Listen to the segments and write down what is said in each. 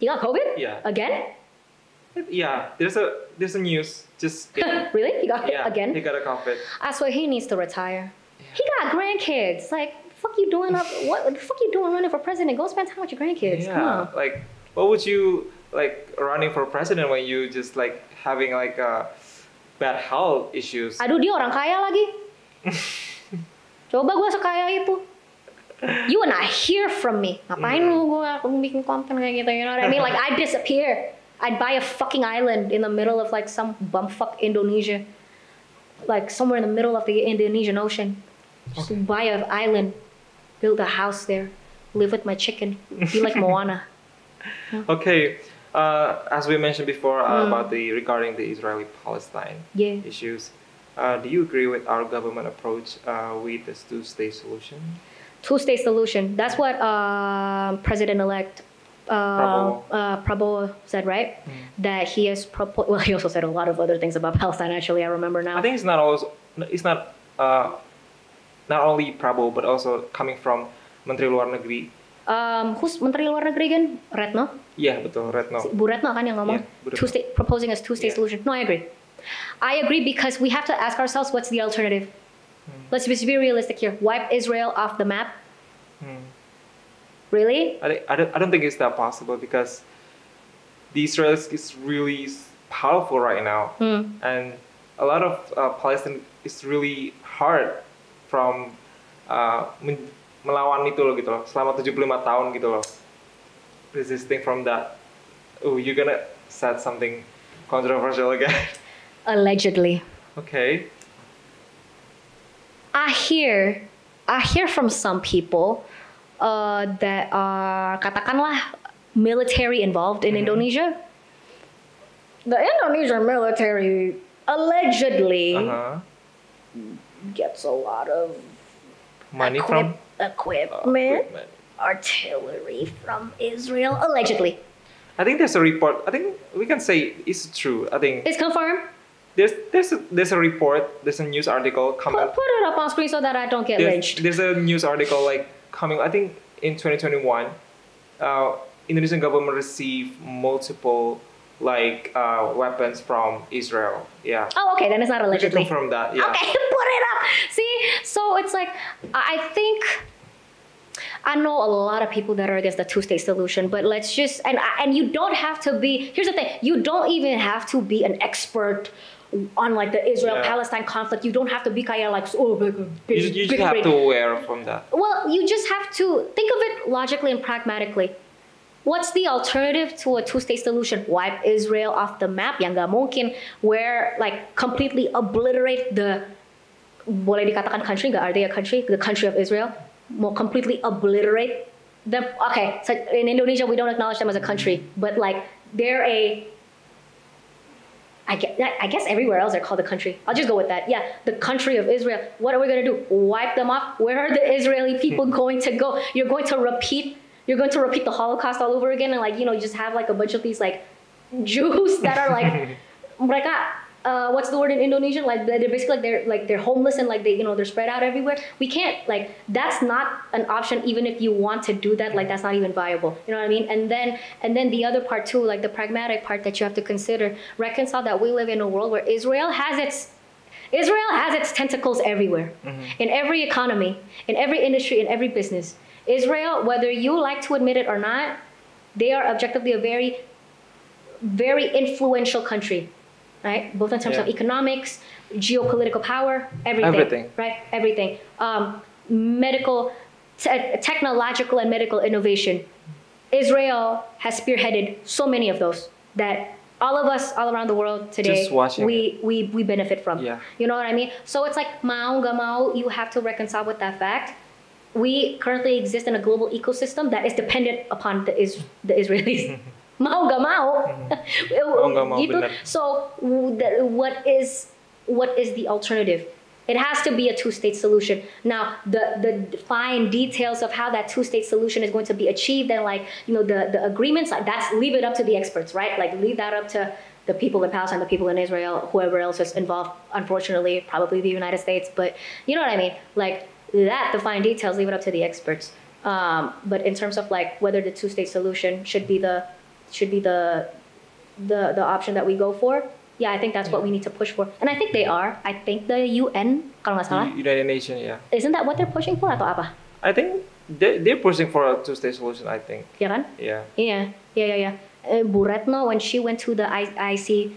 You got COVID? Yeah. Again? Yeah, there's a news just Really? You got it yeah, again? he got a COVID. I swear he needs to retire. He got grandkids. Like, fuck you doing up? What the fuck you doing running for president? Go spend time with your grandkids. Come Yeah, on. like what would you like running for president when you just like having like bad health issues? Aduh, dia orang kaya lagi. Coba gue sekaya itu. You would not hear from me. Ngapain lu gue bikin konten kayak gitu? You know what I mean? Like, I'd disappear. I'd buy a fucking island in the middle of like some bumfuck Indonesia. Like somewhere in the middle of the Indonesian Ocean. Just buy an island, build a house there, live with my chicken, be like Moana. Okay, as we mentioned before about regarding the Israeli-Palestine Yeah. issues, do you agree with our government approach with this two-state solution? Two-state solution. That's what President-elect Prabowo said, right? That he has proposed. Well, he also said a lot of other things about Palestine. Actually, I remember now. I think it's not not only Prabowo but also coming from Menteri Luar Negeri. Who's Menteri Luar Negeri again? Retno. Iya betul, Retno. Bu Retno kan yang ngomong Yeah, Bu Retno. proposing as two-state Yeah. solution. No, I agree. I agree because we have to ask ourselves what's the alternative. Let's just be realistic here. Wipe Israel off the map. Really? I don't think it's that possible because the Israel is really powerful right now, and a lot of Palestine is really hard from melawan itu loh gitu loh selama 75 tahun gitu loh, resisting from that. Oh, you're gonna say something controversial again. Allegedly. Okay. I hear from some people that are katakanlah military involved in Indonesia. The Indonesian military allegedly gets a lot of Money from equipment, artillery from Israel. Allegedly, I think there's a report. I think we can say it's true. I think it's confirmed. there's a report. There's a news article coming. Put it up on screen so that I don't get lynched. There's a news article like coming. I think in 2021, Indonesian government received multiple like weapons from Israel. Yeah. Oh, okay, then it's not We can allegedly. confirm that. Yeah. Okay, put it up. See, so it's like I think I know a lot of people that are against the two-state solution, but let's just and you don't have to be. Here's the thing: you don't even have to be an expert on like the Israel-Palestine conflict. You don't have to be kind of like You just have to aware from that. Well, you just have to think of it logically and pragmatically. What's the alternative to a two-state solution? Wipe Israel off the map, yang nggak mungkin. Where like completely obliterate the boleh dikatakan country nggak? Are they a country? The country of Israel? More completely obliterate them. Okay, so in Indonesia we don't acknowledge them as a country, but like they're a. I guess everywhere else they're called a country. I'll just go with that. Yeah, the country of Israel. What are we gonna do? Wipe them off? Where are the Israeli people going to go? You're going to repeat the Holocaust all over again, and like you just have like a bunch of these like Jews that are like mereka what's the word in Indonesian? Like they're basically they're homeless and like they're spread out everywhere. We can't like that's not an option even if you want to do that. Like that's not even viable. You know what I mean? And then the other part too, like the pragmatic part that you have to consider, reconcile that we live in a world where Israel has its tentacles everywhere, in every economy, in every industry, in every business. Israel, whether you like to admit it or not, they are objectively a very, very influential country. Right, both in terms of economics, geopolitical power, everything. Right, everything. Technological and medical innovation. Israel has spearheaded so many of those that all of us all around the world today we benefit from. Yeah. You know what I mean? So it's like mau gak mau, you have to reconcile with that fact. We currently exist in a global ecosystem that is dependent upon the Israelis. Mau gak mau, gitu. Bener. So what is the alternative? It has to be a two-state solution. Now the fine details of how that two-state solution is going to be achieved and like the agreements, that's leave it up to the experts, right? Like leave that up to the people in Palestine, the people in Israel, whoever else is involved. Unfortunately, probably the United States, but you know what I mean. Like the fine details, leave it up to the experts. But in terms of like whether the two-state solution should be the should be the option that we go for. Yeah, I think that's what we need to push for, and I think they are. I think the UN, kalau nggak salah, United Nations, yeah. isn't that what they're pushing for atau apa? I think they're pushing for a two-state solution. I think. Ya kan? Yeah. Yeah. Bu Retno, when she went to the IC,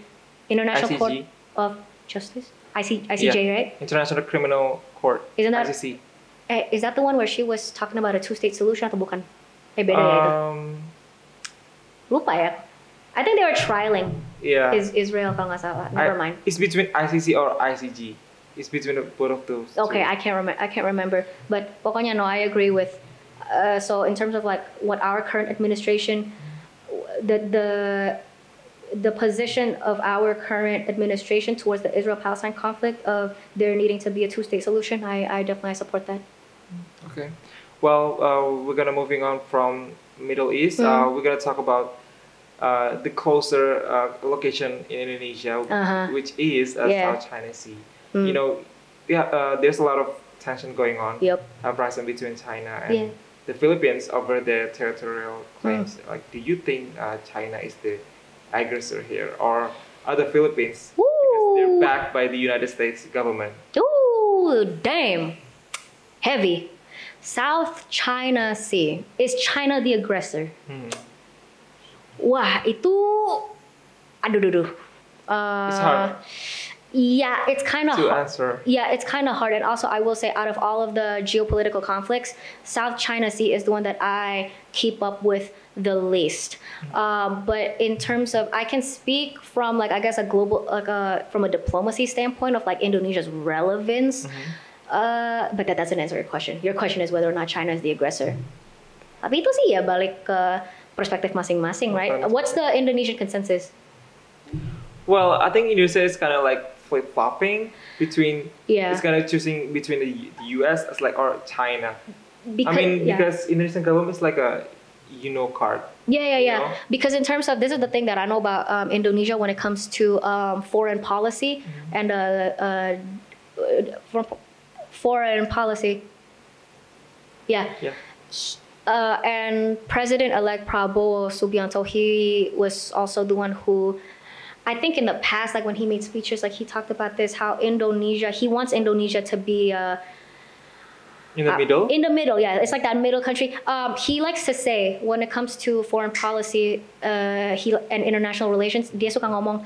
International ICJ. Court of Justice, ICJ, Yeah. right? International Criminal Court. Isn't that- ICC? Is that the one where she was talking about a two-state solution atau bukan? Beda ya itu. Lupa ya. I think they were trialing Yeah. Israel kalau nggak salah. Never mind. It's between ICC or ICG. It's between both of those. Okay, two. I can't remember. But pokoknya no, I agree with. So in terms of like what our current administration, the position of our current administration towards the Israel-Palestine conflict of there needing to be a two-state solution, I definitely support that. Okay. Well, we're gonna moving on from Middle East. We're gonna talk about the closer location in Indonesia, which is South China Sea. You know, there's a lot of tension going on. Yep. Uprising between China and the Philippines over their territorial claims. Like, do you think China is the aggressor here, or are the Philippines because they're backed by the United States government? Ooh, damn, heavy. South China Sea, is China the aggressor? Wah, itu aduh. It's hard Yeah, it's kind of to answer. Yeah, it's kind of hard. And also, I will say, out of all of the geopolitical conflicts, South China Sea is the one that I keep up with the least. But in terms of, I can speak from like, I guess a global, like from a diplomacy standpoint of like Indonesia's relevance. But that doesn't answer your question. Your question is whether or not China is the aggressor. Tapi itu sih ya balik ke perspektif masing-masing, right? What's the Indonesian consensus? Well, I think Indonesia is kind of like flip-flopping between. Yeah. It's kind of choosing between the U.S. as like or China. Because, because Indonesian government is like a card. Yeah. know? Because in terms of, this is the thing that I know about Indonesia when it comes to foreign policy and foreign policy. Yeah. And President-elect Prabowo Subianto, he was also the one who, I think in the past, like when he made speeches, like he talked about this, how he wants Indonesia to be in the middle? In the middle, yeah. It's like that middle country. He likes to say, when it comes to foreign policy and international relations, dia suka ngomong,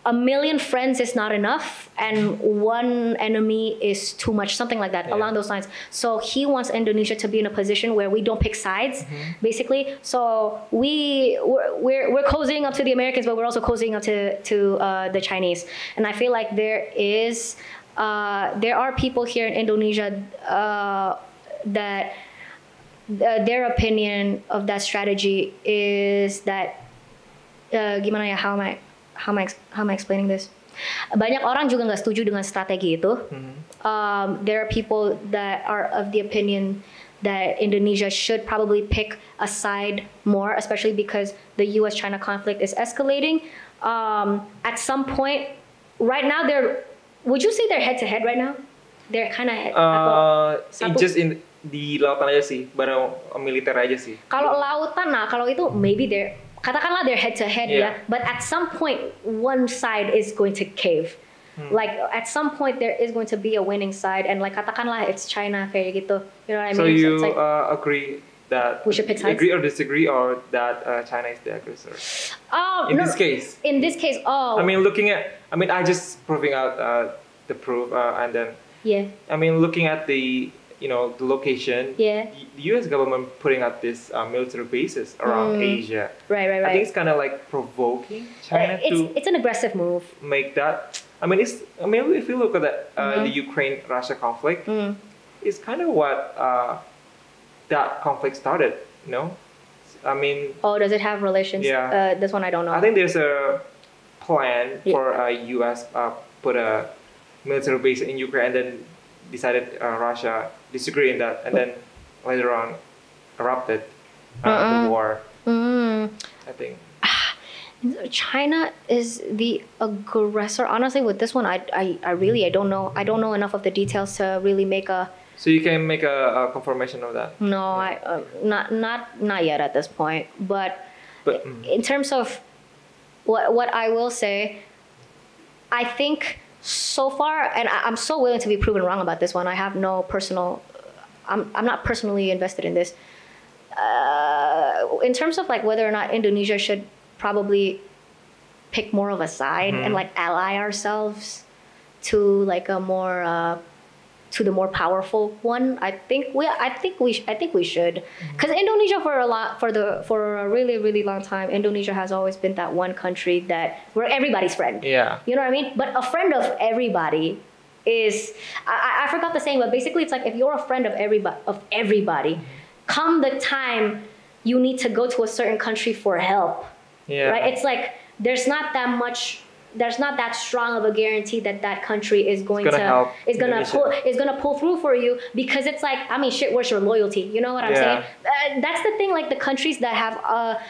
a million friends is not enough, and one enemy is too much, something like that, along those lines. So he wants Indonesia to be in a position where we don't pick sides, basically. So we're cozying up to the Americans, but we're also cozying up to the Chinese. And I feel like there are people here in Indonesia that their opinion of that strategy is that gimana ya, how am I explaining this? Banyak orang juga nggak setuju dengan strategi itu. There are people that are of the opinion that Indonesia should probably pick a side more, especially because the U.S.-China conflict is escalating. At some point, right now, would you say they're head-to-head right now? They're kind of just in di lautan aja sih, bareng militer aja sih. Kalau lautan, kalau itu maybe katakanlah they're head-to-head, yeah. But at some point, one side is going to cave. Like at some point, there is going to be a winning side, and like katakanlah it's China kayak gitu. You know what I mean? So you it's like, agree that we should pick sides? Agree or disagree, or that China is the aggressor? In this case. In this case, I just proving out the proof, and then. Yeah. I mean, looking at the location. Yeah. The U.S. government putting up this military bases around Asia. Right. I think it's kind of like provoking China it's an aggressive move. Make that. If you look at the Ukraine-Russia conflict, it's kind of what that conflict started. Does it have relations? Yeah. This one I don't know. I think there's a plan for U.S. Put a military base in Ukraine, and then decided Russia disagree in that, and then later on erupted the war. I think. China is the aggressor. Honestly, with this one, I really don't know. I don't know enough of the details to really make a So you can make a confirmation of that. No, I not yet at this point. But in terms of what I will say, I think so far, and I'm so willing to be proven wrong about this one. I have no personal. I'm not personally invested in this. In terms of like whether or not Indonesia should probably pick more of a side and like ally ourselves to like a more to the more powerful one. I think we should, because Indonesia for a really long time, Indonesia has always been that one country that we're everybody's friend. Yeah. You know what I mean? But a friend of everybody is I forgot the saying, but basically it's like if you're a friend of everybody, come the time you need to go to a certain country for help. Yeah. Right? It's like there's not that strong of a guarantee that country is going to pull through for you, because it's like, I mean, shit, where's your loyalty? You know what I'm saying? That's the thing. Like the countries that have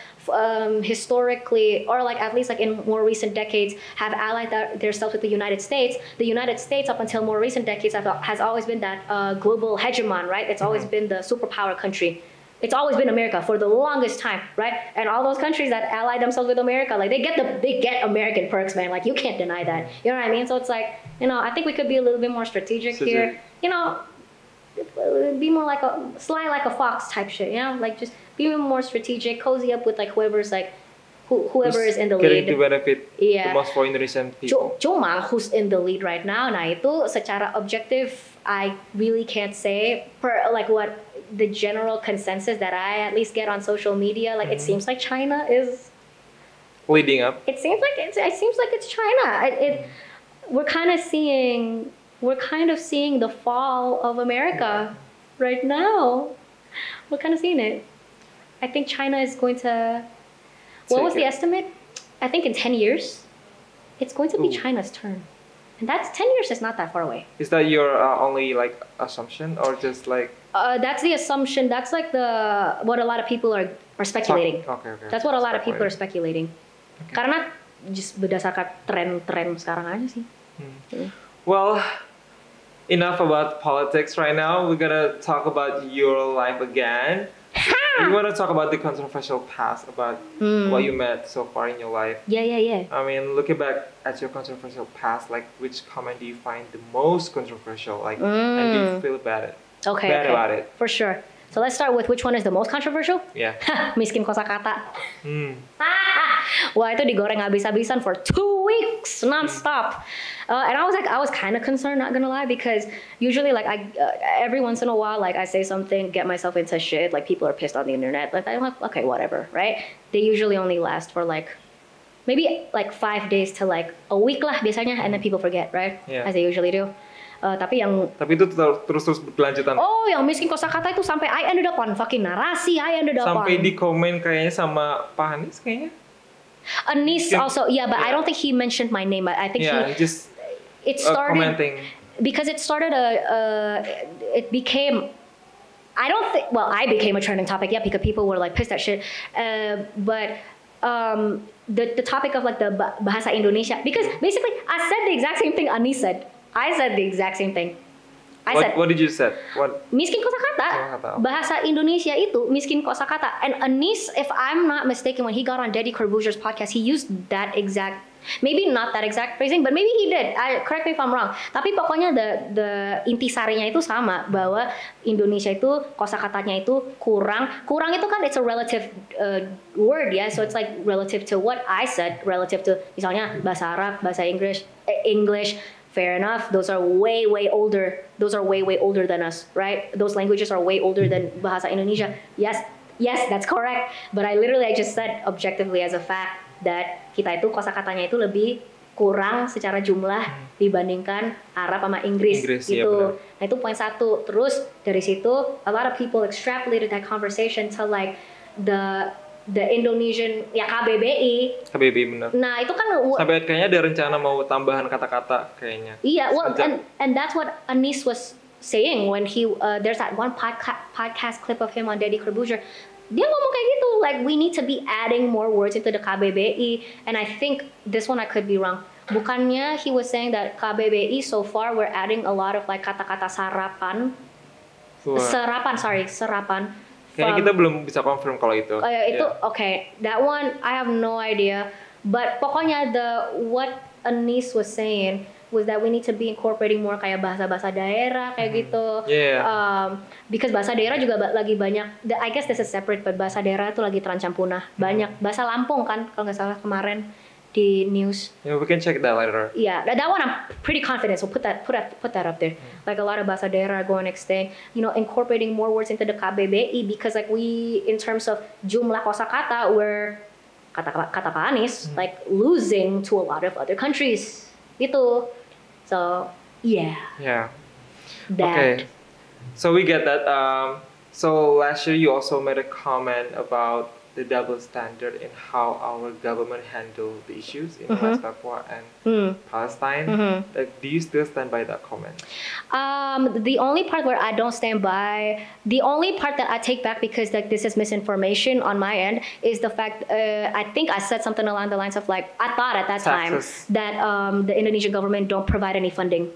historically, or like at least like in more recent decades, have allied themselves with the United States. The United States, up until more recent decades, has always been that global hegemon, right? It's always been the superpower country. It's always been America for the longest time, right? And all those countries that ally themselves with America, like they get American perks, man. Like you can't deny that. You know what I mean? So it's like, you know, I think we could be a little bit more strategic here. You know, be more like slide like a fox type shit. You know, like just be more strategic, cozy up with like whoever's like whoever is in the lead. Getting to benefit the most for Indonesian people. Cuma who's in the lead right now? Nah, itu secara objektif I really can't say. Per like what the general consensus that I at least get on social media, like it seems like China is leading up. It seems like it's China. We're kind of seeing the fall of America right now. We're kind of seeing it. I think China is going to. What was the estimate? I think in 10 years, it's going to be China's turn. And that's 10 years is not that far away. Is that your only like assumption, or just like? That's the assumption. That's like what a lot of people are speculating. Okay. That's what a lot of people are speculating. Okay. Karena just berdasarkan tren sekarang aja sih. Well, enough about politics right now. We're gonna talk about your life again. We want to talk about the controversial past, about what you met so far in your life. Yeah. I mean, looking back at your controversial past, like which comment do you find the most controversial? Like, and do you feel bad about it? For sure. So let's start with which one is the most controversial? Yeah. Miskin kosakata. Wah, itu digoreng habis-habisan for 2 weeks non-stop. And I was kind of concerned, not gonna lie, because usually like every once in a while, like I say something, get myself into shit, like people are pissed on the internet, like I'm like, okay, whatever, right? They usually only last for like maybe like 5 days to like a week lah biasanya, and then people forget, right? Yeah. As they usually do. Tapi itu terus berkelanjutan. Oh, yang miskin kosakata itu sampai I ended up on fucking narasi. Sampai di komen kayaknya sama Pak Anies kayaknya. Anies also, yeah, but I don't think he mentioned my name. I think it started commenting. Because it started it became. I became a trending topic, yeah, because people were like pissed at shit. But the topic of like the bahasa Indonesia, because basically I said the exact same thing Anies said. I said the exact same thing. What did you say? What? Miskin kosakata. Bahasa Indonesia itu miskin kosakata. And Anies, if I'm not mistaken, when he got on Deddy Corbuzier's podcast, he used that exact, maybe not that exact phrasing, but maybe he did. Correct me if I'm wrong. Tapi pokoknya the intisarinya itu sama, bahwa Indonesia itu kosakatanya itu kurang. Kurang itu kan it's a relative word, ya. So it's like relative to what I said, relative to misalnya bahasa Arab, bahasa English. Fair enough. Those are way older. Those are way older than us, right? Those languages are way older than Bahasa Indonesia. Yes, that's correct. But I just said objectively as a fact that kita itu kosakatanya itu lebih kurang secara jumlah dibandingkan Arab sama Inggris gitu. Nah itu poin satu. Terus dari situ, a lot of people extrapolated that conversation to like the Indonesian, ya KBBI. KBBI benar. Nah itu kan sampai kayaknya ada rencana mau tambahan kata-kata kayaknya. Iya, well, and that's what Anies was saying when he there's that one podcast clip of him on Deddy Corbuzier. Dia ngomong kayak gitu, like we need to be adding more words into the KBBI, and I think this one I could be wrong. Bukannya he was saying that KBBI so far we're adding a lot of like kata-kata sarapan Serapan. Kayaknya kita belum bisa confirm kalau itu. Itu okay. That one I have no idea. But pokoknya what Anis was saying was that we need to be incorporating more kayak bahasa-bahasa daerah kayak gitu. Because bahasa daerah juga lagi banyak. I guess this is separate, but bahasa daerah itu lagi terancam punah. Banyak bahasa Lampung kan kalau nggak salah kemarin di news. Yeah, we can check that later. Yeah, that one I'm pretty confident. So put that up there. Like a lot of bahasa daerah going extinct. You know, incorporating more words into the KBBI because like we, in terms of jumlah kosakata, we're kata Pak Anies like losing to a lot of other countries. Gitu. So yeah. Yeah. That. Okay. So we get that. So last year you also made a comment about the double standard in how our government handle the issues in West Papua and Palestine. Like, do you still stand by that comment? The only part where I don't stand by, the only part that I take back because like this is misinformation on my end, is the fact I think I said something along the lines of like I thought at that time that the Indonesian government don't provide any funding,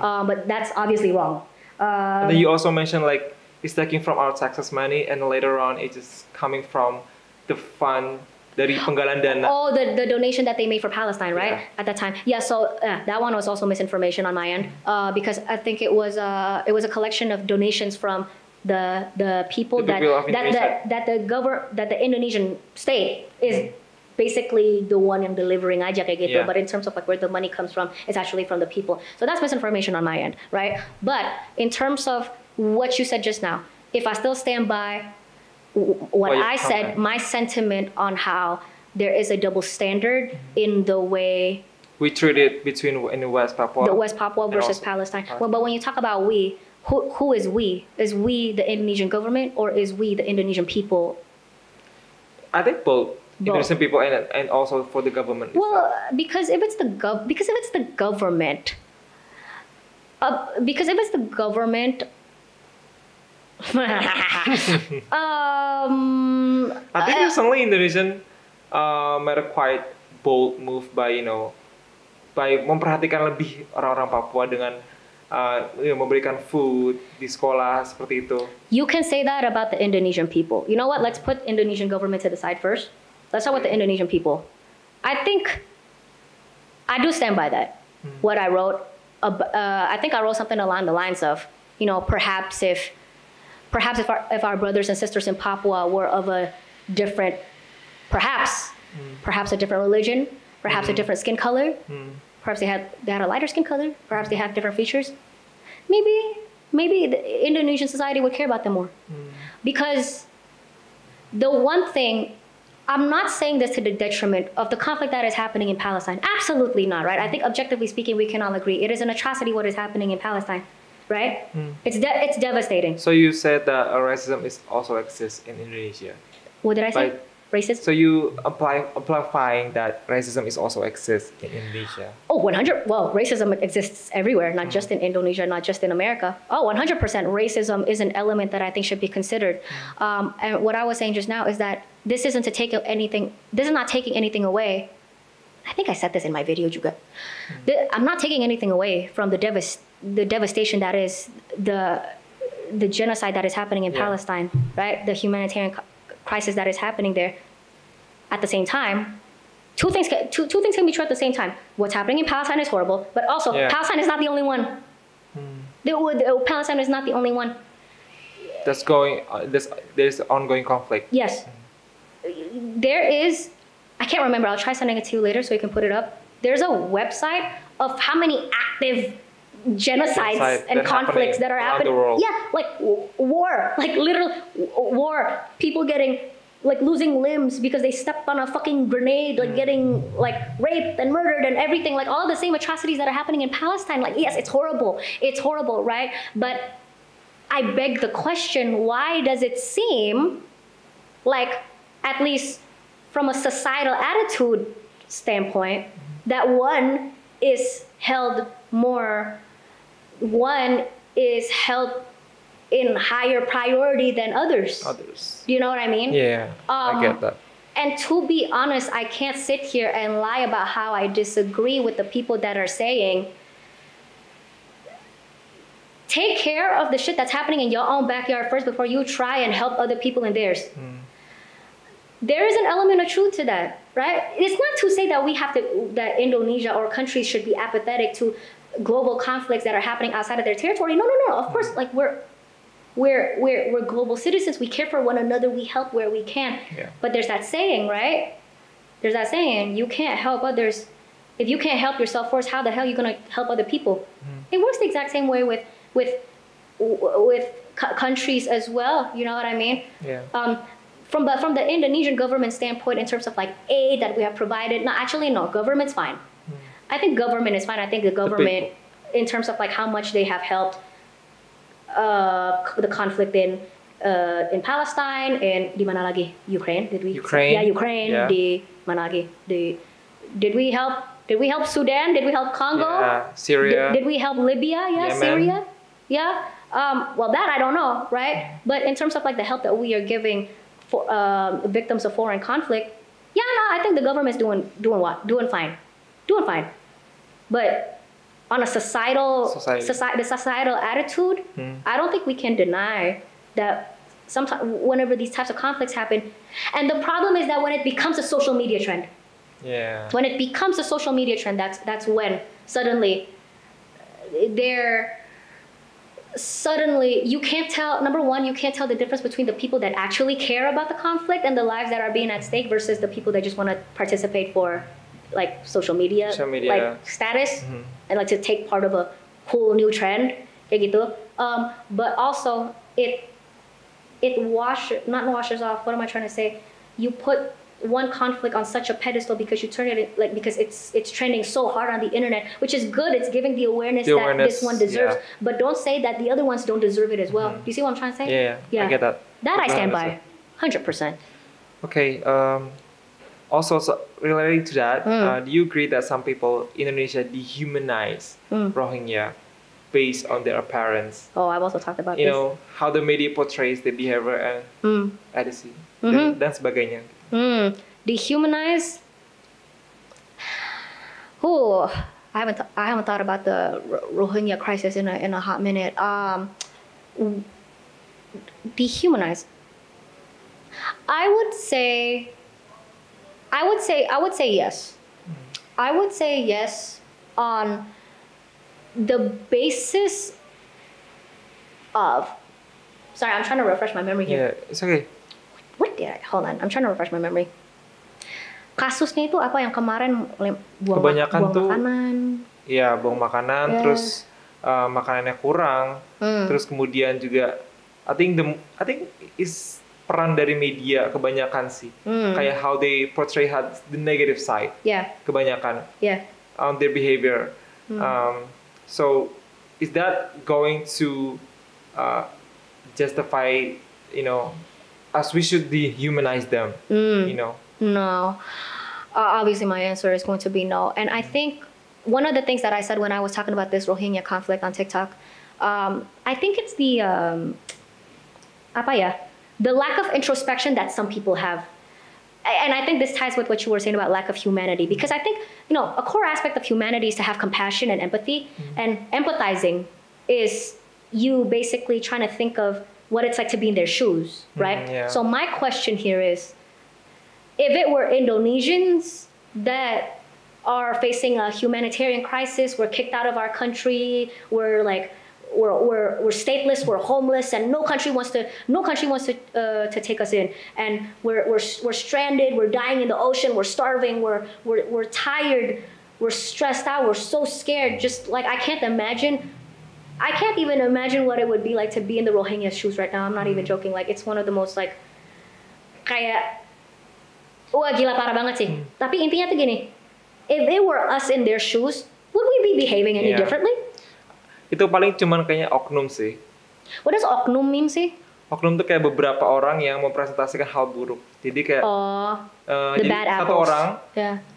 but that's obviously wrong. And then you also mentioned like it's taking from our taxes money, and later on it's just coming from the fund dari penggalan dana. Oh, the donation that they made for Palestine, right? Yeah. At that time, yeah. So that one was also misinformation on my end, because I think it was a collection of donations from the people that the Indonesian state is basically the one in delivering aja kayak gitu. But in terms of like where the money comes from, it's actually from the people. So that's misinformation on my end, right? But in terms of what you said just now, if I still stand by what I said, my sentiment on how there is a double standard in the way we treat it between in West Papua, the West Papua versus Palestine. Well, but when you talk about we, who is we? Is we the Indonesian government or is we the Indonesian people? I think both. Indonesian people and also for the government. Well, because if it's the government, because if it's the government, I think recently Indonesian made a quite bold move by memperhatikan lebih orang-orang Papua dengan memberikan food di sekolah seperti itu. You can say that about the Indonesian people. You know what? Let's put Indonesian government to the side first. Let's start with the Indonesian people. I think I do stand by that. What I wrote, I think I wrote something along the lines of, perhaps if our brothers and sisters in Papua were of a different, perhaps a different religion, perhaps a different skin color, perhaps they had a lighter skin color, perhaps they have different features, maybe the Indonesian society would care about them more. Because the one thing, I'm not saying this to the detriment of the conflict that is happening in Palestine. Absolutely not, right? I think objectively speaking, we can all agree. It is an atrocity what is happening in Palestine. Right? It's devastating. So you said that racism also exists in Indonesia. What did I say? Racism? So you amplifying that racism is also exists in Indonesia. Oh, 100. Well, racism exists everywhere, not just in Indonesia, not just in America. Oh, 100%. Racism is an element that I think should be considered. And what I was saying just now is that this isn't to take anything. This is not taking anything away. I think I said this in my video juga. I'm not taking anything away from the devastation that is the genocide that is happening in Palestine, right? The humanitarian crisis that is happening there. At the same time, two things can be true at the same time. What's happening in Palestine is horrible, but also Palestine is not the only one. Palestine is not the only one. There's ongoing conflict. Yes, there is. I can't remember. I'll try sending it to you later so you can put it up. There's a website of how many active genocides and conflicts that are happening. Yeah, like war, like literal war. People getting like losing limbs because they stepped on a fucking grenade, like getting like raped and murdered and everything. Like all the same atrocities that are happening in Palestine. Like yes, it's horrible, right? But I beg the question: why does it seem like, at least from a societal attitude standpoint, that one is held in higher priority than others? Do you know what I mean? Yeah, I get that. And to be honest, I can't sit here and lie about how I disagree with the people that are saying take care of the shit that's happening in your own backyard first before you try and help other people in theirs. There is an element of truth to that, right? It's not to say that that Indonesia or countries should be apathetic to global conflicts that are happening outside of their territory. No. Of course, like we're global citizens. We care for one another. We help where we can. Yeah. But there's that saying, right? There's that saying, you can't help others. If you can't help yourself first, how the hell are you gonna help other people? It works the exact same way with countries as well. You know what I mean? Yeah. From the Indonesian government standpoint, in terms of like aid that we have provided, no, government's fine. I think government is fine. I think the government, in terms of like how much they have helped the conflict in Palestine and di mana lagi? Ukraine? Did we? Ukraine. Yeah, Ukraine. Yeah. Di mana lagi? Did we help? Did we help Sudan? Did we help Congo? Yeah, Syria. Did we help Libya? Yeah, Yemen. Syria. Yeah. Well, that I don't know, right? But in terms of like the help that we are giving for victims of foreign conflict, yeah, no, I think the government's doing what? Doing fine. But on a the societal attitude, I don't think we can deny that sometimes whenever these types of conflicts happen, and the problem is that when it becomes a social media trend, when it becomes a social media trend, that's when suddenly you can't tell. Number one, you can't tell the difference between the people that actually care about the conflict and the lives that are being at stake versus the people that just want to participate for like social media. Like status and like to take part of a cool new trend kayak gitu. But also it not washes off. What am I trying to say? You put one conflict on such a pedestal because you turn it like because it's trending so hard on the internet, which is good. It's giving the awareness that this one deserves. Yeah. But don't say that the other ones don't deserve it as well. Do you see what I'm trying to say? Yeah. I get that. That I stand by, 100%. Okay. Also, related to that, do you agree that some people in Indonesia dehumanize Rohingya based on their appearance? Oh, I've also talked about this. You know, how the media portrays their behavior and attitude dan sebagainya. Dehumanize? Oh, I haven't thought about the Rohingya crisis in a hot minute. Dehumanize. I would say yes. I would say yes on the basis of. Sorry, I'm trying to refresh my memory here. Yeah, it's okay. Hold on, I'm trying to refresh my memory. Kasusnya itu apa yang kemarin buang makanan? Iya, buang makanan, terus makanannya kurang, terus kemudian juga, I think is peran dari media kebanyakan sih, kayak how they portray the negative side, kebanyakan, on their behavior. So is that going to justify, as we should dehumanize them, No. Obviously, my answer is going to be no. And I think one of the things that I said when I was talking about this Rohingya conflict on TikTok, I think it's the lack of introspection that some people have. And I think this ties with what you were saying about lack of humanity. Because I think, a core aspect of humanity is to have compassion and empathy. And empathizing is you basically trying to think of what it's like to be in their shoes, right? So my question here is, if it were Indonesians that are facing a humanitarian crisis, we're kicked out of our country, we're stateless, we're homeless, and no country wants to take us in, and we're stranded, we're dying in the ocean, we're starving, we're tired, we're stressed out, we're so scared. Just like I can't even imagine what it would be like to be in the Rohingya shoes right now. I'm not even joking. Like it's one of the most like kayak wah gila parah banget sih. Tapi intinya tuh gini, if it were us in their shoes, would we be behaving any differently? Itu paling cuman kayaknya oknum sih. What does oknum mean sih? Oknum tuh kayak beberapa orang yang mempresentasikan hal buruk. Jadi kayak the jadi bad satu apples. orang,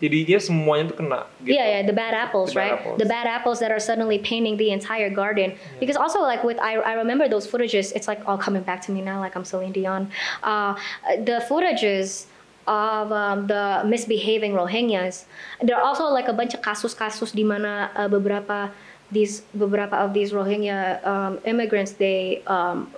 jadi dia semuanya tuh kena. Gitu. Yeah, the bad apples, right? The bad apples that are suddenly painting the entire garden. Because also like I remember those footages. It's like all coming back to me now, like I'm Celine Dion. The footages of the misbehaving Rohingyas. There are also like a bunch of kasus-kasus di mana beberapa these beberapa of these Rohingya immigrants, they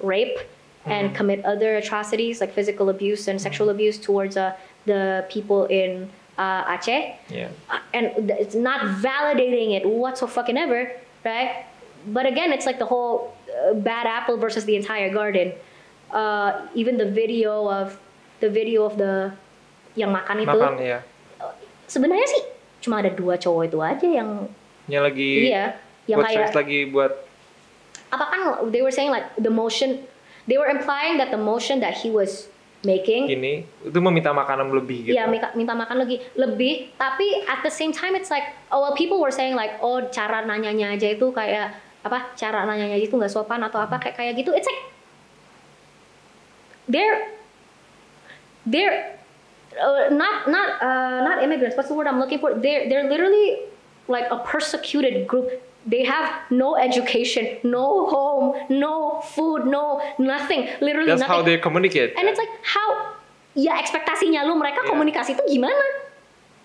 rape and commit other atrocities like physical abuse and sexual abuse towards the people in Aceh. Yeah. And it's not validating it whatsoever, right? But again, it's like the whole bad apple versus the entire garden. Even the video of the yang makan itu, ya. sebenarnya sih cuma ada 2 cowok itu aja yang lagi yang buat kayak lagi buat apa kan, they were saying like the motion, they were implying that the motion that he was making gini itu meminta makanan lebih gitu. Iya, minta makan lebih, tapi at the same time it's like, oh well, people were saying like, oh cara nanyanya aja itu kayak apa, cara nanyanya aja itu nggak sopan atau apa kayak gitu. It's like they're not immigrants. What's the word I'm looking for? They're literally like a persecuted group. They have no education, no home, no food, no nothing. Literally That's nothing. how they communicate. And it's like how ya ekspektasinya lu mereka komunikasi itu gimana?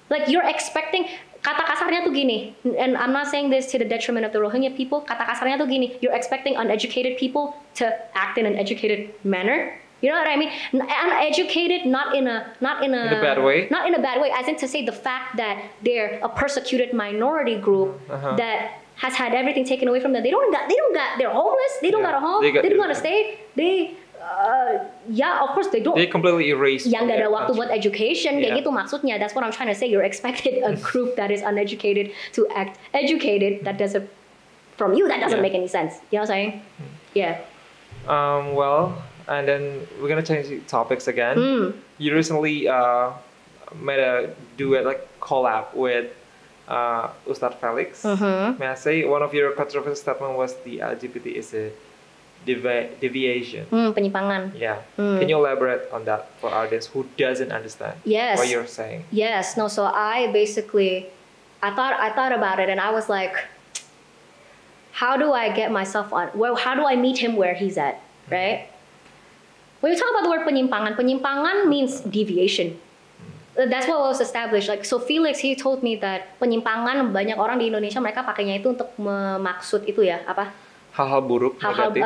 Like you're expecting, kata kasarnya tuh gini, and I'm not saying this to the detriment of the Rohingya people. Kata kasarnya tuh gini, you're expecting uneducated people to act in an educated manner. You know what I mean? Uneducated, not in a bad way. Not in a bad way, as in to say the fact that they're a persecuted minority group that has had everything taken away from them. They're homeless. They don't got a home. They don't got a stay. Of course they don't. They completely erased. Yang gak ada waktu buat education, kayak gitu maksudnya. That's what I'm trying to say. You're expected a group that is uneducated to act educated. That doesn't make any sense. You know what I'm saying? Yeah. Well. And then we're gonna change topics again. You recently made a duet, like collab with Ustadz Felix. May I say one of your controversial statement was the LGBT is a deviation. Penyimpangan. Yeah. Can you elaborate on that for audience who doesn't understand what you're saying? Yes. No. So I thought about it, and I was like, how do I get myself on? Well, how do I meet him where he's at? Right. When you talk about the word penyimpangan means deviation. That's what was established. Like, so Felix, he told me that penyimpangan banyak orang di Indonesia mereka pakainya itu untuk memaksud itu ya, apa? Hal-hal buruk, negatif.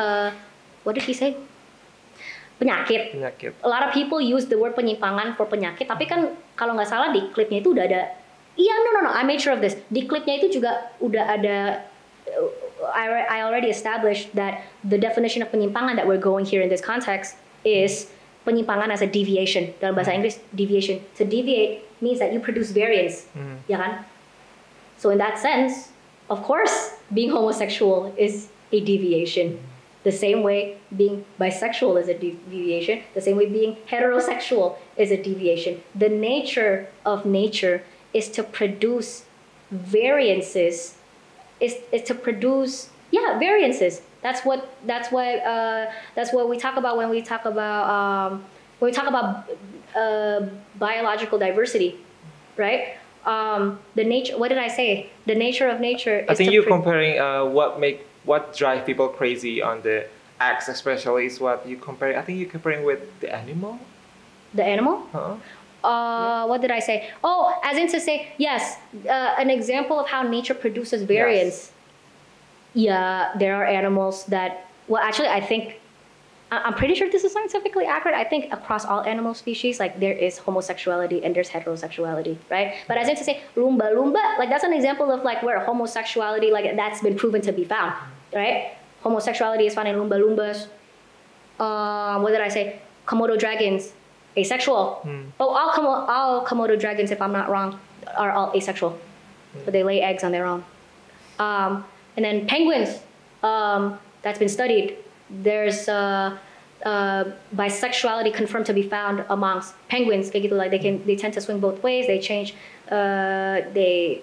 What did he say? Penyakit. A lot of people use the word penyimpangan for penyakit, tapi kan kalau nggak salah di klipnya itu udah ada. No, I made sure of this. Di klipnya itu juga udah ada. I already established that the definition of penyimpangan that we're going here in this context is penyimpangan as a deviation. Dalam bahasa Inggris, deviation. To deviate means that you produce variance, ya kan? So in that sense, of course, being homosexual is a deviation. The same way being bisexual is a deviation. The same way being heterosexual is a deviation. The nature of nature is to produce variances. Is to produce variances. That's what we talk about when we talk about biological diversity, right? The nature. What did I say? The nature of nature. I think you're comparing what drive people crazy on the acts, especially is what you compare. I think you're comparing with the animal. The animal. What did I say? Oh, as in to say, yes, an example of how nature produces variance. Yes. Yeah, there are animals that, well, actually, I'm pretty sure this is scientifically accurate. I think across all animal species, like there is homosexuality and there's heterosexuality, right? But as in to say, lumba, like that's an example of like where homosexuality, like that's been proven to be found, right? Homosexuality is found in lumba-lumbas. What did I say? Komodo dragons. Asexual. All Komodo dragons, if I'm not wrong, are all asexual, but they lay eggs on their own. And then penguins, that's been studied. There's bisexuality confirmed to be found amongst penguins. Kayak gitu, like they tend to swing both ways. They change, they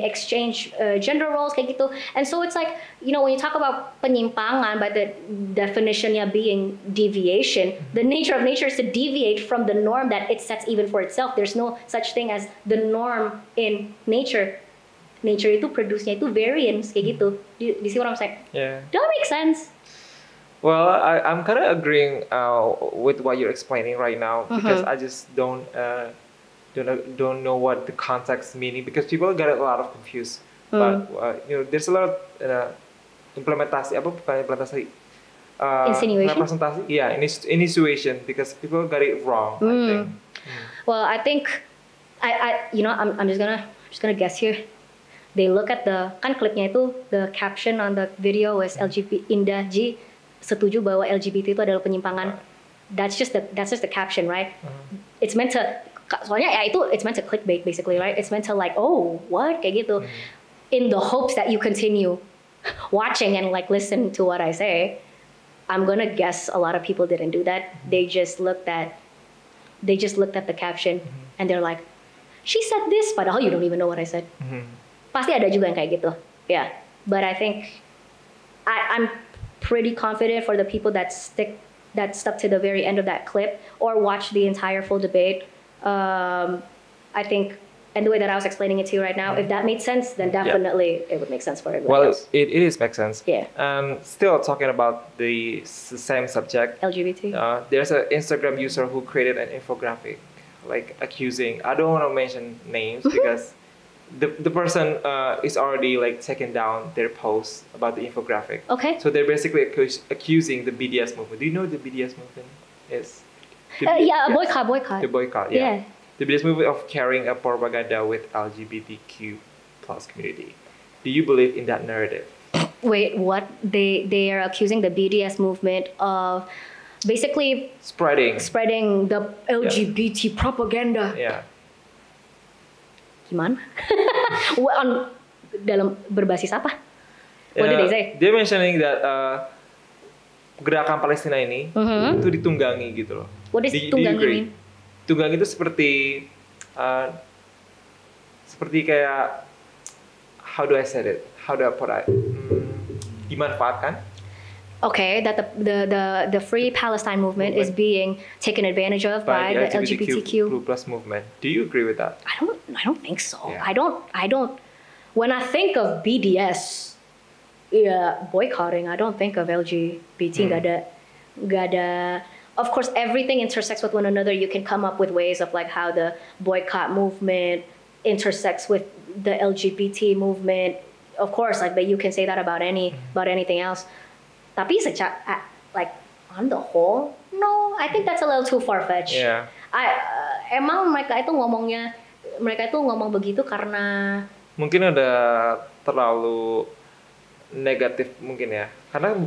exchange gender roles kayak gitu. And so it's like, when you talk about penyimpangan, by the definitionnya being deviation, the nature of nature is to deviate from the norm that it sets even for itself. There's no such thing as the norm in nature. Nature itu produce-nya itu variance kayak gitu. Do you see what I'm saying? Yeah. Does that make sense? Well, I'm kind of agreeing with what you're explaining right now because I just don't know what the context meaning, because people get a lot of confused but there's a lot of implementasi apa bukan implementasi Insinuation? representasi, yeah, insinuation because people got it wrong. I think. Well, I think I'm just gonna guess here. They look at kan klipnya itu the caption on the video was LGBT Indah Ji setuju bahwa LGBT itu adalah penyimpangan. That's just the caption, right? It's meant to soalnya ya itu it's meant to clickbait basically, right? It's meant to like what kayak gitu. In the hopes that you continue watching and like listen to what I say. I'm gonna guess a lot of people didn't do that. They just looked at the caption and they're like, she said this, padahal you don't even know what I said. Pasti ada juga yang kayak gitu. Yeah, but I think I'm pretty confident for the people that stuck to the very end of that clip or watched the entire full debate. I think, and the way that I was explaining it to you right now, if that made sense, then definitely it would make sense for everybody else. It is makes sense. Yeah. Still talking about the same subject. LGBT. There's an Instagram user who created an infographic, like accusing. I don't want to mention names because the person is already like taken down their post about the infographic. Okay. So they're basically accusing the BDS movement. Do you know what the BDS movement is? Boycott. The boycott. Yeah. The BDS movement of carrying a propaganda with LGBTQ plus community. Do you believe in that narrative? Wait, what? They are accusing the BDS movement of basically spreading the LGBT propaganda. Yeah. Gimana? Dalam berbasis apa? What did they say? They're mentioning that gerakan Palestina ini itu ditunggangi gitu loh. What does tunggangi mean? Tunggangi itu seperti kayak how do I say it? How do I put it? Dimanfaatkan. Okay, that the Free Palestine movement is being taken advantage of by the LGBTQ plus movement. Do you agree with that? I don't think so. Yeah. I don't. When I think of BDS, boycotting, I don't think of LGBT. Gak ada. Of course, everything intersects with one another. You can come up with ways of like how the boycott movement intersects with the LGBT movement. Of course, like, but you can say that about anything else. Tapi like on the whole, no, I think that's a little too far-fetched. Yeah. Emang mereka itu ngomong begitu karena mungkin ada terlalu negatif mungkin ya.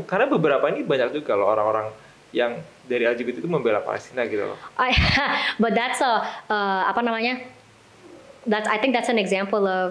Karena beberapa ini banyak juga loh orang-orang yang dari LGBT itu membela Palestina gitu loh. But that's apa namanya? I think that's an example of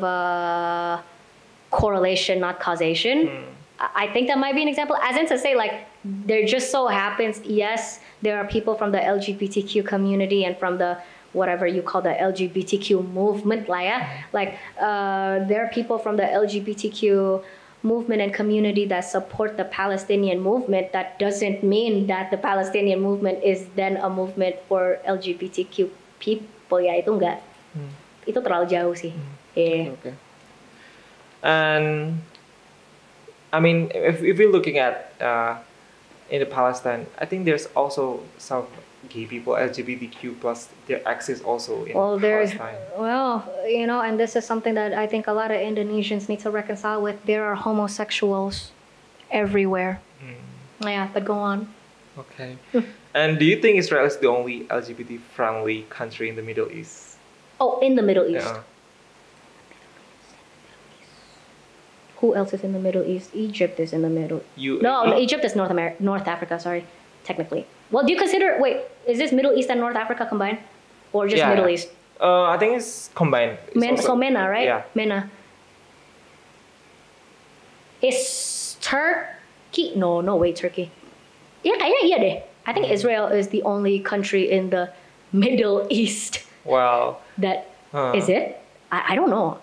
correlation, not causation. I think that might be an example, as in to say, like, there just so happens, yes, there are people from the LGBTQ community and from the whatever you call the LGBTQ movement, like, there are people from the LGBTQ movement and community that support the Palestinian movement. That doesn't mean that the Palestinian movement is then a movement for LGBTQ people. Ya, itu enggak. Itu terlalu jauh sih. Yeah. Okay. And I mean, if we're looking at in the Palestine, I think there's also some gay people, LGBTQ plus, their access also in Palestine. Well, and this is something that I think a lot of Indonesians need to reconcile with. There are homosexuals everywhere. Yeah, but go on. Okay. And do you think Israel is the only LGBT-friendly country in the Middle East? Oh, in the Middle East. Yeah. Who else is in the Middle East? Egypt is in the middle. Egypt is North Africa, sorry, technically. Well, do you consider, is this Middle East and North Africa combined? Or just Middle East? I think it's combined. So MENA, right? Yeah. MENA. Is Turkey? No, wait, Turkey. Yeah, kayaknya iya deh. I think Israel is the only country in the Middle East. Well. Is it? I don't know.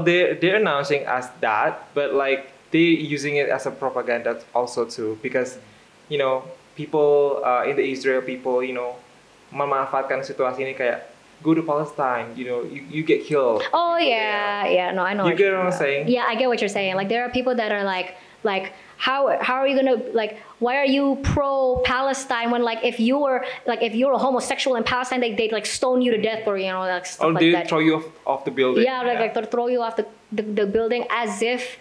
They're announcing as that, but like they're using it as a propaganda also too, because people in the Israel people memanfaatkan situasi ini kayak go to Palestine, you get killed. Oh yeah, no, I know. You get what I'm saying? Yeah, I get what you're saying. Like there are people that are like how are you gonna like? Why are you pro Palestine when like if you're a homosexual in Palestine, they like stone you to death or like stuff Or like they that. throw you off the building. Yeah, like to throw you off the building as if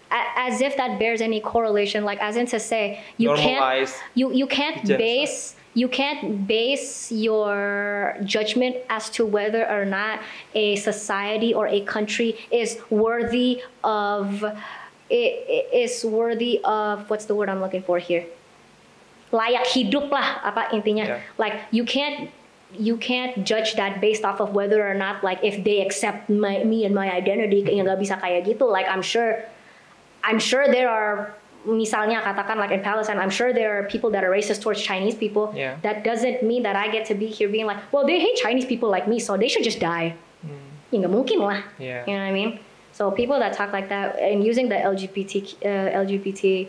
that bears any correlation. Like as in to say you Normalize can't genocide. you can't base your judgment as to whether or not a society or a country is worthy of what's the word I'm looking for here? Layak hidup lah apa intinya. Yeah. Like you can't judge that based off of whether or not like if they accept me and my identity yang nggak bisa kayak gitu. Like I'm sure there are misalnya katakan like in Palestine, I'm sure there are people that are racist towards Chinese people. Yeah. That doesn't mean that I get to be here being like, well, they hate Chinese people like me, so they should just die. Ya nggak mungkin lah. Yeah. You know what I mean? So people that talk like that and using the LGBT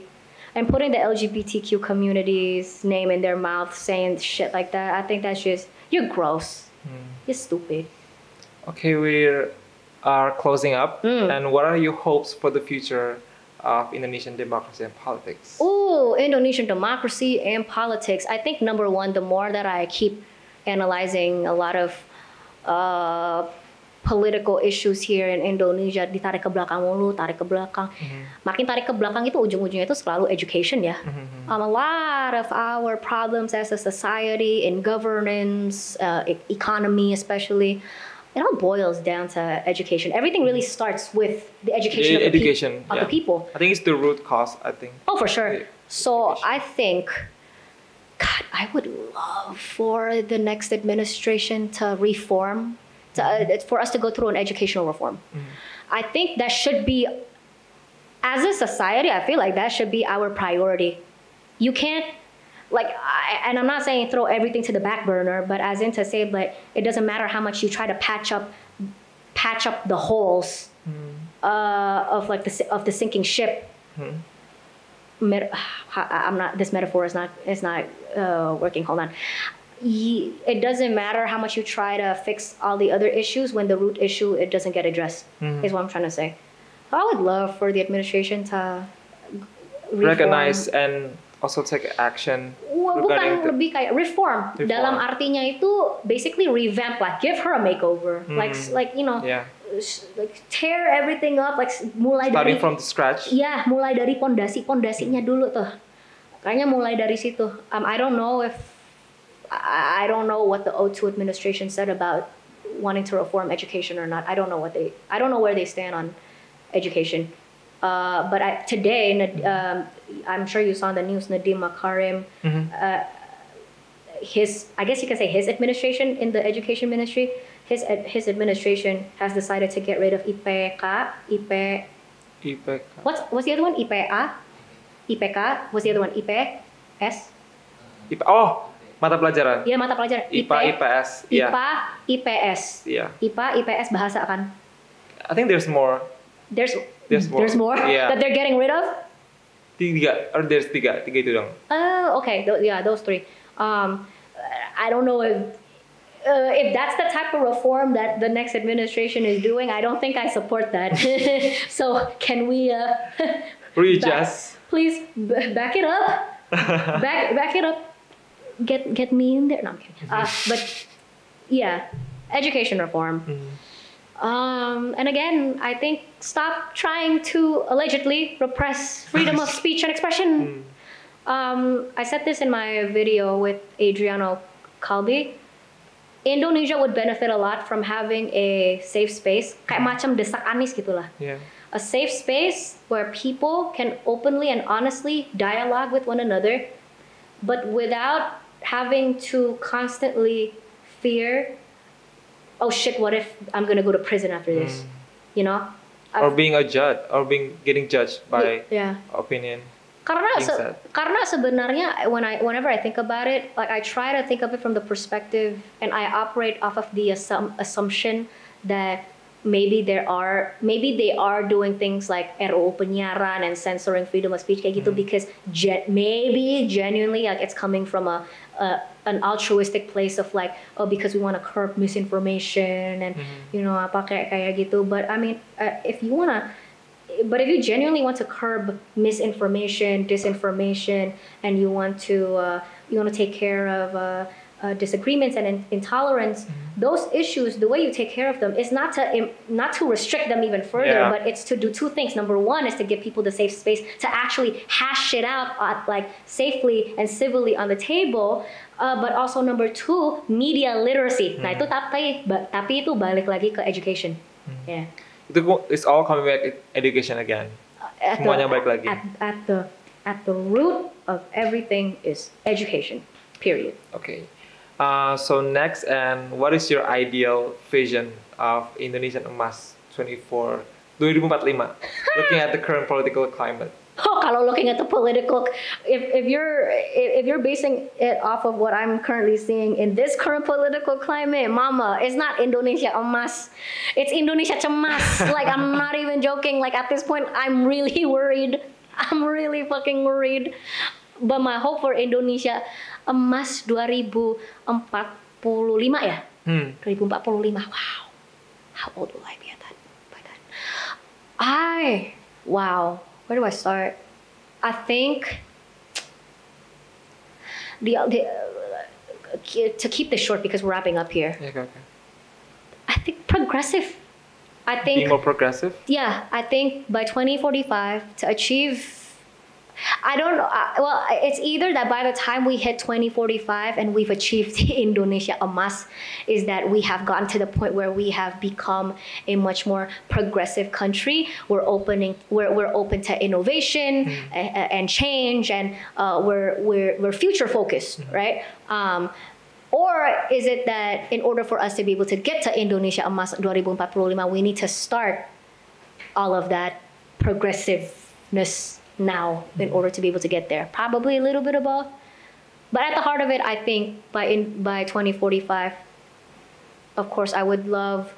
and putting the LGBTQ community's name in their mouth, saying shit like that, I think that's just you're gross. You're stupid. Okay, we are closing up. And what are your hopes for the future of Indonesian democracy and politics? Oh, Indonesian democracy and politics. I think number one, the more that I keep analyzing a lot of political issues here in Indonesia, ditarik ke belakang mulu, tarik ke belakang. Makin tarik ke belakang itu ujung-ujungnya itu selalu education ya. A lot of our problems as a society in governance, economy especially, it all boils down to education. Everything really starts with the education, of the people. I think it's the root cause, I think. Oh, for sure. The So education. I think, God, I would love for the next administration to reform, for us to go through an educational reform. I think that should be, as a society, I feel like that should be our priority. You can't, and I'm not saying throw everything to the back burner, but as in to say, like, it doesn't matter how much you try to patch up the holes of the sinking ship. I'm not. This metaphor is not working. Hold on. It doesn't matter how much you try to fix all the other issues when the root issue it doesn't get addressed. Is what I'm trying to say. I would love for the administration to recognize and also take action. Bukan lebih kayak reform. Dalam artinya itu basically revamp lah, give her a makeover, like you know, like tear everything up, like mulai starting dari from the scratch. Ya, mulai dari pondasinya dulu tuh. Kayaknya mulai dari situ. I don't know what the O2 administration said about wanting to reform education or not. I don't know where they stand on education. But today, I'm sure you saw on the news, Nadiem Makarim, I guess you can say his administration in the education ministry, his administration has decided to get rid of IPK. What's the other one? IPK. What's the other one? IPS. Mata pelajaran. Iya, mata pelajaran. IPA, IPS. IPA, IPS. Yeah. IPA, IPS bahasa kan? I think there's more. There's more Yeah. that they're getting rid of? There's tiga itu dong. Oh, okay. Those three. I don't know if that's the type of reform that the next administration is doing. I don't think I support that. So can we readjust? Please back it up. back it up. Get me in there. No, I'm kidding. But yeah, education reform. And again, I think stop trying to allegedly repress freedom of speech and expression. I said this in my video with Adriano Calbi. Indonesia would benefit a lot from having a safe space, kayak macam desak Anis gitulah. Yeah. A safe space where people can openly and honestly dialogue with one another, but without having to constantly fear, oh shit, what if I'm gonna go to prison after this? You know? Or being a judge, or getting judged by opinion. Karena sebenarnya whenever I think about it, like I try to think of it from the perspective, and I operate off of the assumption that maybe they are doing things like RUU penyiaran and censoring freedom of speech kayak gitu because maybe genuinely like it's coming from an altruistic place of like, oh, because we want to curb misinformation and you know apa kayak gitu. But I mean, if you wanna but if you genuinely want to curb misinformation, disinformation, and you want to take care of disagreements and intolerance, those issues, the way you take care of them is not to restrict them even further, but it's to do two things. Number one is to give people the safe space to actually hash it out like safely and civilly on the table. But also number two, media literacy. Nah itu tapi itu balik lagi ke education. Yeah. It's all coming back to education again. Semuanya balik lagi. At the root of everything is education. Period. Okay. So next, and what is your ideal vision of Indonesian Emas 2045? Looking at the current political climate. Oh, kalau looking at the political, if you're basing it off of what I'm currently seeing in this current political climate, mama, it's not Indonesia Emas, it's Indonesia Cemas. Like, I'm not even joking. Like, at this point, I'm really worried. I'm really fucking worried. But my hope for Indonesia Emas 2045 ya? 2045. Wow. How old will I be by then? Wow. Where do I start? I think to keep this short because we're wrapping up here. Okay. I think progressive. I think be more progressive. Yeah, I think by 2045 to achieve. I don't know. Well, it's either that by the time we hit 2045 and we've achieved Indonesia Emas, is that we have gotten to the point where we have become a much more progressive country. We're open to innovation and change, and we're future focused, right? Or is it that in order for us to be able to get to Indonesia Emas 2045, we need to start all of that progressiveness now in order to be able to get there? Probably a little bit of both. But at the heart of it, I think by 2045, of course, I would love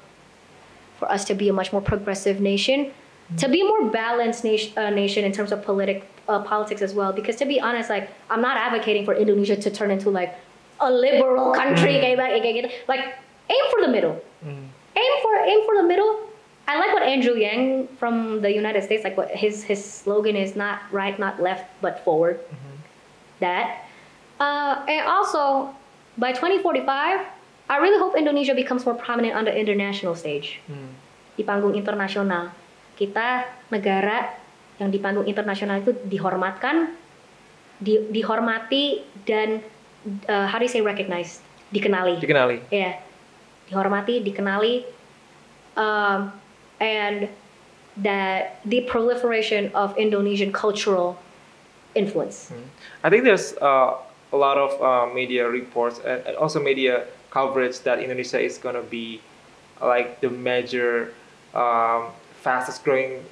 for us to be a much more progressive nation, to be a more balanced nation in terms of politics as well. Because to be honest, like, I'm not advocating for Indonesia to turn into like a liberal country. Like, aim for the middle. Aim for the middle. I like what Andrew Yang from the United States, like what his slogan is, not right, not left, but forward. That. And also, by 2045, I really hope Indonesia becomes more prominent on the international stage. Di panggung internasional. Kita negara yang di panggung internasional itu dihormatkan, dihormati, dan how do you say recognized? Dikenali. Yeah. Dihormati, dikenali. And that the proliferation of Indonesian cultural influence. I think there's a lot of media reports and also media coverage that Indonesia is going to be like the major fastest growing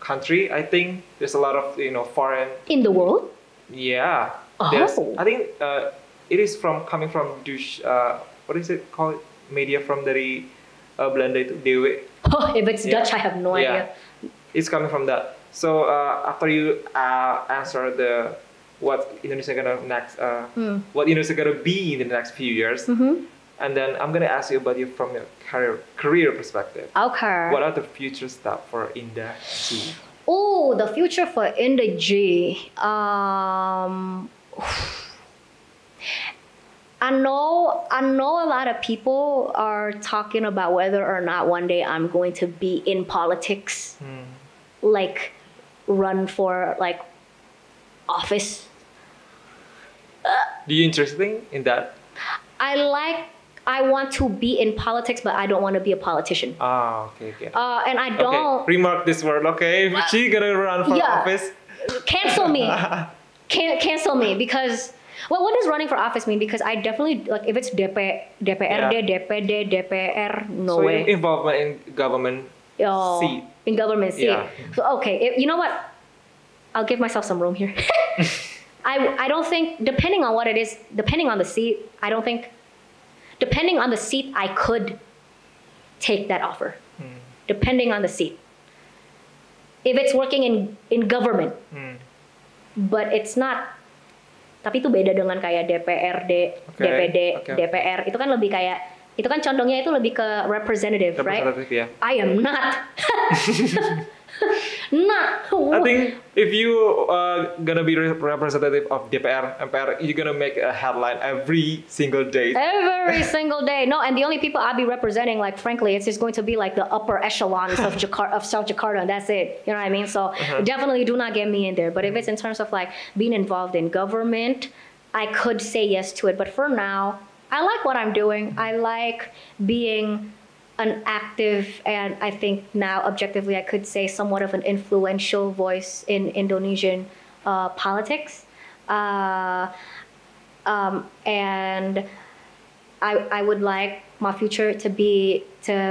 country. I think there's a lot of foreign in the world. Yeah. Oh. I think it is coming from what is it called? Media from dari Belanda itu DW. Oh, if it's Dutch, I have no idea. It's coming from that. So after you answer what Indonesia gonna what Indonesia gonna be in the next few years, and then I'm gonna ask you about you from your career perspective. Okay. What are the future stuff for Indah G? Oh, the future for Indah G. I know a lot of people are talking about whether or not one day I'm going to be in politics, like run for like office. Do you interested in that? I want to be in politics, but I don't want to be a politician. Okay. And I don't. Okay. Remark this word, okay? She gonna run for office. Cancel me. Cancel me because. Well, what does running for office mean? Because I definitely, like, if it's DPRD, DPD, DPR, no way. So involvement in government seat. In government seat. Yeah. So, okay, you know what? I'll give myself some room here. I don't think, depending on what it is, depending on the seat, depending on the seat, I could take that offer. Depending on the seat. If it's working in government, but it's not. Tapi itu beda dengan kayak DPRD, DPD, DPR. Itu kan lebih kayak, itu kan condongnya itu lebih ke representative, right? Yeah. I am not. Nah, I think if you gonna be representative of DPR, MPR, you're gonna make a headline every single day. every single day. No, and the only people I'll be representing, like frankly, it's just going to be like the upper echelons of South Jakarta, and that's it. You know what I mean? So definitely do not get me in there. But if it's in terms of like being involved in government, I could say yes to it. But for now, I like what I'm doing. I like being an active, and I think now objectively I could say somewhat of an influential voice in Indonesian politics. And I would like my future to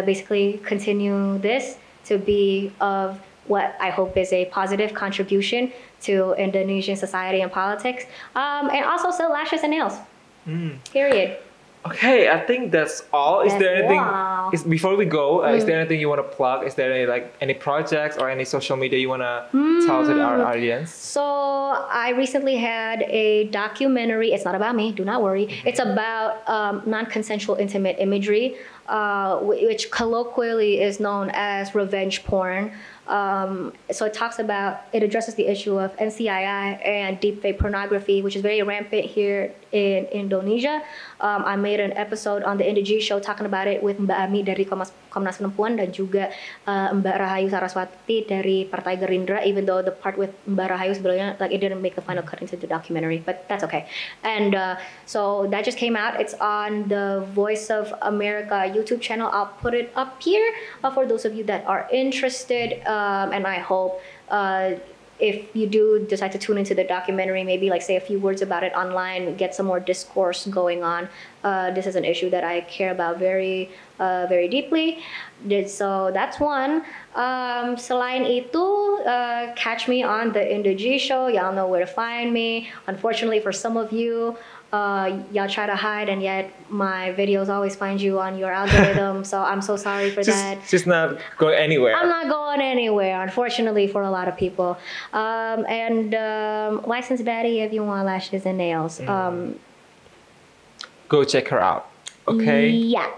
basically continue this, to be of what I hope is a positive contribution to Indonesian society and politics, and also sell lashes and nails. Period. Okay, I think that's all. Is there anything? Wow. Before we go, is there anything you want to plug? Is there any projects or any social media you want to tell to our audience? So I recently had a documentary. It's not about me. Do not worry. It's about non-consensual intimate imagery, which colloquially is known as revenge porn. So it addresses the issue of NCII and deepfake pornography, which is very rampant here in Indonesia. I made an episode on the Indie Show talking about it with Mbak Ami dari Komnas Perempuan dan juga Mbak Rahayu Saraswati dari Partai Gerindra, even though the part with Mbak Rahayu sebenarnya it didn't make the final cut into the documentary, but that's okay. And so that just came out. It's on the Voice of America YouTube channel. I'll put it up here for those of you that are interested. And I hope if you do decide to tune into the documentary, maybe say a few words about it online, get some more discourse going on. This is an issue that I care about very, very deeply. So that's one. Selain itu, catch me on the Indie Show. Y'all know where to find me. Unfortunately, for some of you, y'all try to hide, and yet my videos always find you on your algorithm. So I'm so sorry for that. Just not going anywhere. I'm not going anywhere, unfortunately, for a lot of people. Licensed Baddie, if you want lashes and nails. Go check her out. Okay. Yeah.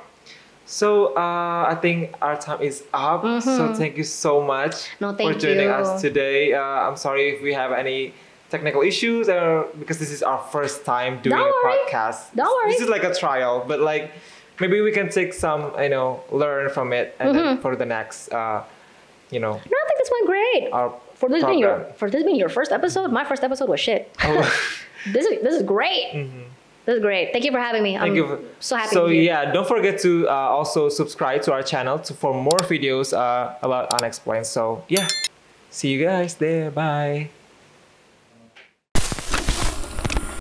So I think our time is up. So thank you so much for joining us today. I'm sorry if we have any technical issues, because this is our first time doing a podcast. Don't worry. This is like a trial, but maybe we can take some, learn from it, and then for the next, No, I think this went great. For this being your first episode, my first episode was shit. Oh. This is great. This is great. Thank you for having me. I'm so happy to be here. Yeah, don't forget to also subscribe to our channel for more videos about Unexplained. So yeah, see you guys there. Bye.